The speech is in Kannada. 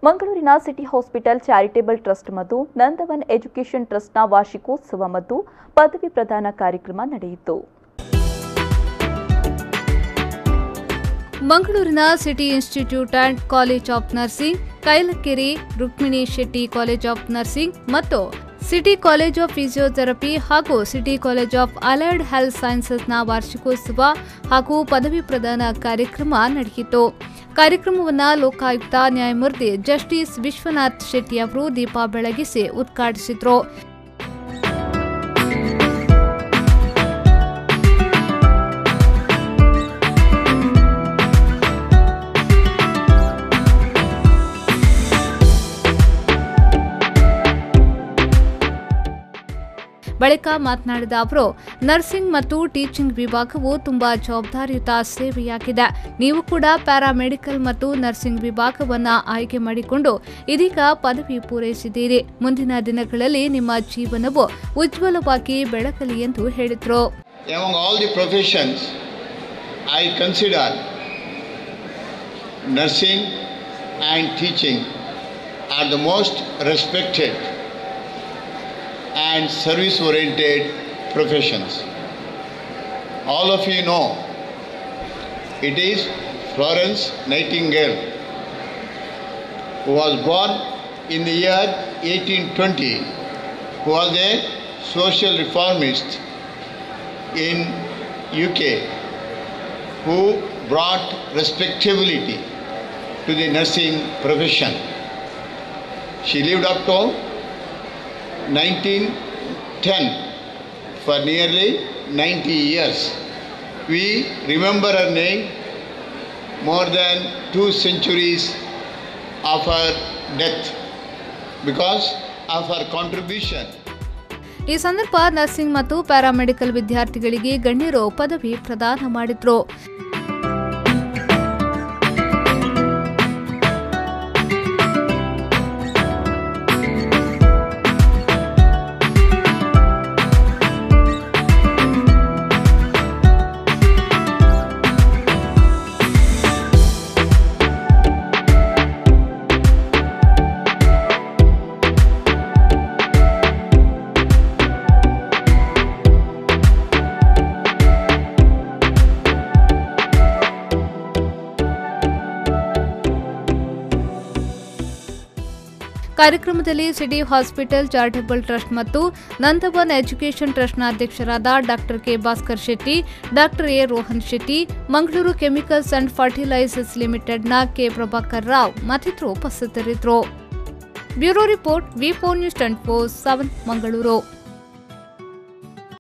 ಮಂಗಳೂರಿನ ಸಿಟಿ ಹಾಸ್ಪಿಟಲ್ ಚಾರಿಟೇಬಲ್ ಟ್ರಸ್ಟ್ ಮತ್ತು ನಂದವನ್ ಎಜುಕೇಷನ್ ಟ್ರಸ್ಟ್ನ ವಾರ್ಷಿಕೋತ್ಸವ ಮತ್ತು ಪದವಿ ಪ್ರದಾನ ಕಾರ್ಯಕ್ರಮ ನಡೆಯಿತು. ಮಂಗಳೂರಿನ city institute and college of nursing, Kailakere Rukmini Shetty college of nursing ಮತ್ತು ಸಿಟಿ ಕಾಲೇಜ್ ಆಫ್ ಫಿಸಿಯೋಥೆರಪಿ ಹಾಗೂ city college of allied health ಸೈನ್ಸಸ್ನ ವಾರ್ಷಿಕೋತ್ಸವ ಹಾಗೂ ಪದವಿ ಪ್ರದಾನ ಕಾರ್ಯಕ್ರಮ ನಡೆಯಿತು. ಕಾರ್ಯಕ್ರಮವನ್ನು ಲೋಕಾಯುಕ್ತ ನ್ಯಾಯಮೂರ್ತಿ ಜಸ್ಟಿಸ್ ವಿಶ್ವನಾಥ್ ಶೆಟ್ಟಿ ಅವರು ದೀಪ ಬೆಳಗಿಸಿ ಉದ್ಘಾಟಿಸಿದರು. ಬಳಿಕ ಮಾತನಾಡಿದ ಅವರು, ನರ್ಸಿಂಗ್ ಮತ್ತು ಟೀಚಿಂಗ್ ವಿಭಾಗವು ತುಂಬಾ ಜವಾಬ್ದಾರಿಯುತ ಸೇವೆಯಾಗಿದೆ. ನೀವು ಕೂಡ ಪ್ಯಾರಾಮೆಡಿಕಲ್ ಮತ್ತು ನರ್ಸಿಂಗ್ ವಿಭಾಗವನ್ನು ಆಯ್ಕೆ ಮಾಡಿಕೊಂಡು ಇದೀಗ ಪದವಿ ಪೂರೈಸಿದ್ದೀರಿ. ಮುಂದಿನ ದಿನಗಳಲ್ಲಿ ನಿಮ್ಮ ಜೀವನವು ಉಜ್ವಲವಾಗಿ ಬೆಳಗಲಿ ಎಂದು ಹೇಳಿದರು. Among all the professions, I consider nursing and teaching are the most respected and service-oriented professions. All of you know it is Florence Nightingale who was born in the year 1820, who was a social reformist in UK, who brought respectability to the nursing profession. She lived up to 1910 for nearly 90 years. We remember her name more than 2 centuries of her death because of her contribution. ಈ ಸಂದರ್ಭ ನರ್ಸಿಂಗ್ ಮತ್ತು ಪ್ಯಾರಾಮೆಡಿಕಲ್ ವಿದ್ಯಾರ್ಥಿಗಳಿಗೆ ಗಣ್ಯರು ಪದವಿ ಪ್ರದಾನ ಮಾಡಿದರು. ಕಾರ್ಯಕ್ರಮದಲ್ಲಿ ಸಿಟಿ ಹಾಸ್ಪಿಟಲ್ ಚಾರಿಟೇಬಲ್ ಟ್ರಸ್ಟ್ ಮತ್ತು ನಂದವನ್ ಎಜುಕೇಷನ್ ಟ್ರಸ್ಟ್ನ ಅಧ್ಯಕ್ಷರಾದ doctor K Bhaskar Shetty, doctor A Rohan Shetty, Mangaluru chemicals and fertilizers ಲಿಮಿಟೆಡ್ನ ಕೆ ಪ್ರಭಾಕರ್ ರಾವ್ ಮತ್ತಿತರರು ಉಪಸ್ಥಿತರಿದ್ದರು. ಬ್ಯೂರೋ ರಿಪೋರ್ಟ್, ವಿ4 ನ್ಯೂಸ್ 24/7 ಮಂಗಳೂರು.